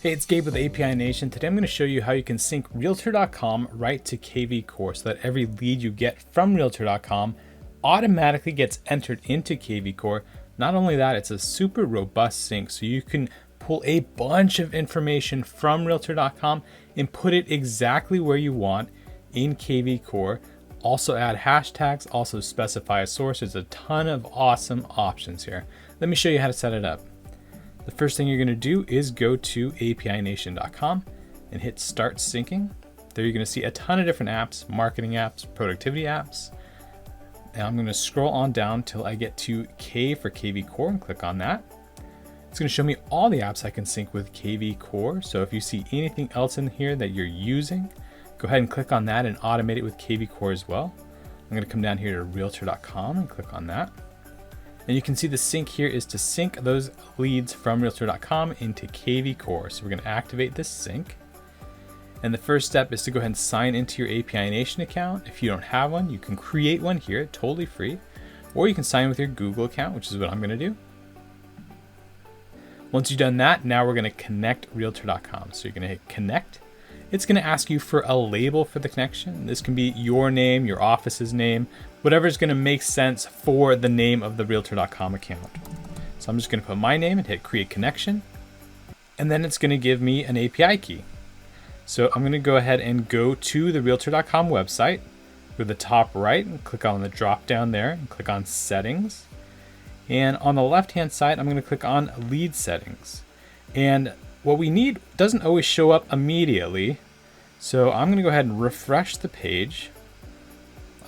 Hey, it's Gabe with API Nation. Today I'm going to show you how you can sync Realtor.com right to kvCORE so that every lead you get from Realtor.com automatically gets entered into kvCORE. Not only that, it's a super robust sync, so you can pull a bunch of information from Realtor.com and put it exactly where you want in kvCORE. Also add hashtags, also specify a source. There's a ton of awesome options here. Let me show you how to set it up. The first thing you're going to do is go to apination.com and hit start syncing. There you're going to see a ton of different apps, marketing apps, productivity apps. And I'm going to scroll on down till I get to K for kvCORE and click on that. It's going to show me all the apps I can sync with kvCORE. So if you see anything else in here that you're using, go ahead and click on that and automate it with kvCORE as well. I'm going to come down here to realtor.com and click on that. And you can see the sync here is to sync those leads from Realtor.com into kvCORE. So we're going to activate this sync. And the first step is to go ahead and sign into your API Nation account. If you don't have one, you can create one here, totally free. Or you can sign with your Google account, which is what I'm going to do. Once you've done that, now we're going to connect Realtor.com. So you're going to hit connect. It's going to ask you for a label for the connection. This can be your name, your office's name, whatever is going to make sense for the name of the Realtor.com account. So I'm just going to put my name and hit create connection. And then it's going to give me an API key. So I'm going to go ahead and go to the Realtor.com website. Go to the top right and click on the drop down there and click on settings. And on the left hand side, I'm going to click on lead settings. And what we need doesn't always show up immediately. So I'm going to go ahead and refresh the page.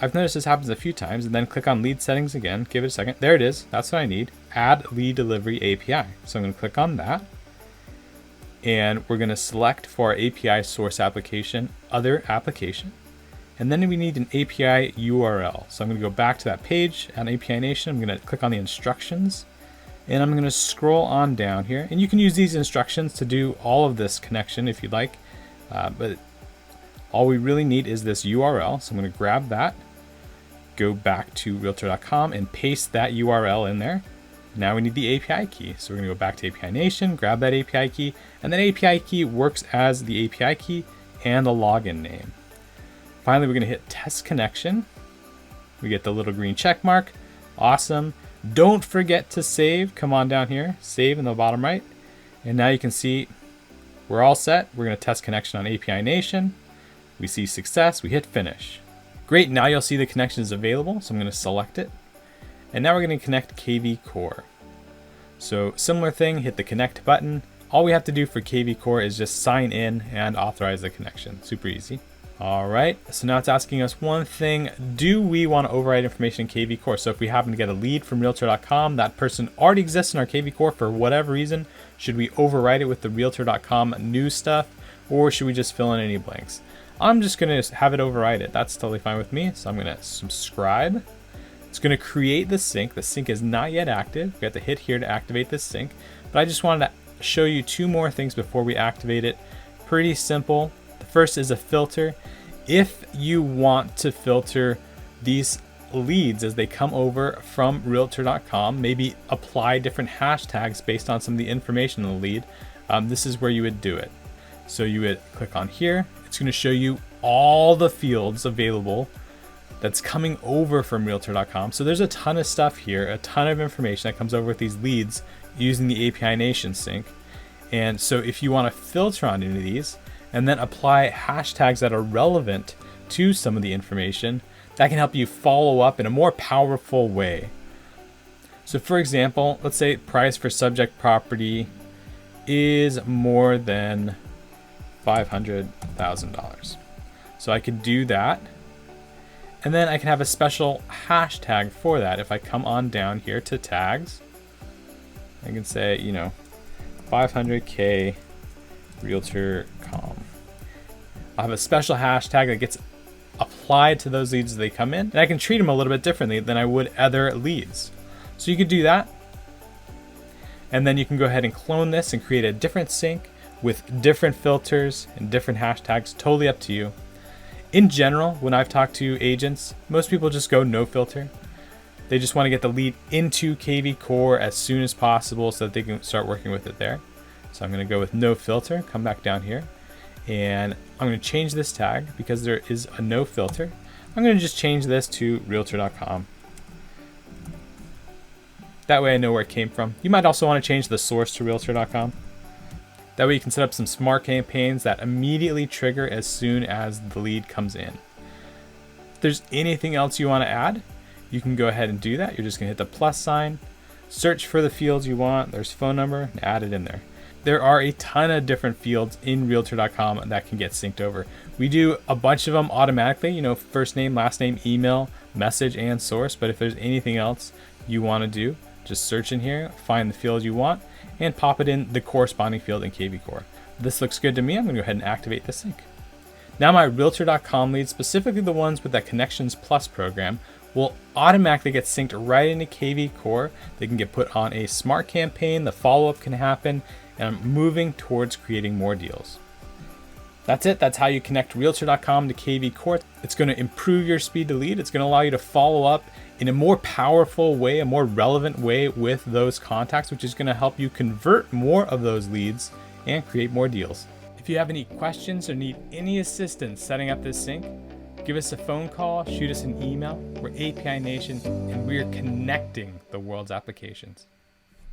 I've noticed this happens a few times, and then click on lead settings again. Give it a second. There it is. That's what I need. Add lead delivery API. So I'm going to click on that. And we're going to select for our API source application, other application. And then we need an API URL. So I'm going to go back to that page on API Nation. I'm going to click on the instructions. And I'm going to scroll on down here. And you can use these instructions to do all of this connection if you'd like. But all we really need is this URL. So I'm going to grab that, go back to Realtor.com and paste that URL in there. Now we need the API key. So we're going to go back to API Nation, grab that API key, and that API key works as the API key and the login name. Finally, we're going to hit test connection. We get the little green check mark. Awesome. Don't forget to save. Come on down here, save in the bottom right. And now you can see we're all set. We're going to test connection on API Nation. We see success. We hit finish. Great. Now you'll see the connection is available. So I'm going to select it. And now we're going to connect kvCORE. So similar thing, hit the connect button. All we have to do for kvCORE is just sign in and authorize the connection. Super easy. All right, so now it's asking us one thing. Do we want to override information in kvCORE? So if we happen to get a lead from Realtor.com, that person already exists in our kvCORE for whatever reason, should we override it with the Realtor.com new stuff, or should we just fill in any blanks? I'm just going to have it override it. That's totally fine with me. So I'm going to subscribe. It's going to create the sync. The sync is not yet active. We have to hit here to activate this sync. But I just wanted to show you two more things before we activate it. Pretty simple. The first is a filter. If you want to filter these leads as they come over from Realtor.com, maybe apply different hashtags based on some of the information in the lead, this is where you would do it. So you would click on here. It's going to show you all the fields available that's coming over from Realtor.com. So there's a ton of stuff here, a ton of information that comes over with these leads using the API Nation sync. And so if you want to filter on any of these and then apply hashtags that are relevant to some of the information, that can help you follow up in a more powerful way. So for example, let's say price for subject property is more than $500,000. So I could do that. And then I can have a special hashtag for that. If I come on down here to tags, I can say, 500K Realtor.com. I'll have a special hashtag that gets applied to those leads as they come in. And I can treat them a little bit differently than I would other leads. So you could do that. And then you can go ahead and clone this and create a different sync with different filters and different hashtags, totally up to you. In general, when I've talked to agents, most people just go no filter. They just want to get the lead into kvCORE as soon as possible so that they can start working with it there. So I'm going to go with no filter, come back down here, and I'm going to change this tag because there is a no filter. I'm going to just change this to realtor.com. That way I know where it came from. You might also want to change the source to realtor.com. That way you can set up some smart campaigns that immediately trigger as soon as the lead comes in. If there's anything else you want to add, you can go ahead and do that. You're just going to hit the plus sign, search for the fields you want. There's phone number, and add it in there. There are a ton of different fields in realtor.com that can get synced over. We do a bunch of them automatically, first name, last name, email, message, and source. But if there's anything else you want to do, just search in here, find the field you want, and pop it in the corresponding field in kvCORE. This looks good to me. I'm going to go ahead and activate the sync. Now my realtor.com leads, specifically the ones with that Connections Plus program, will automatically get synced right into kvCORE. They can get put on a smart campaign, the follow-up can happen, and I'm moving towards creating more deals. That's it. That's how you connect realtor.com to kvCORE. It's going to improve your speed to lead. It's going to allow you to follow up in a more powerful way, a more relevant way with those contacts, which is going to help you convert more of those leads and create more deals. If you have any questions or need any assistance setting up this sync, give us a phone call, shoot us an email. We're API Nation, and we're connecting the world's applications.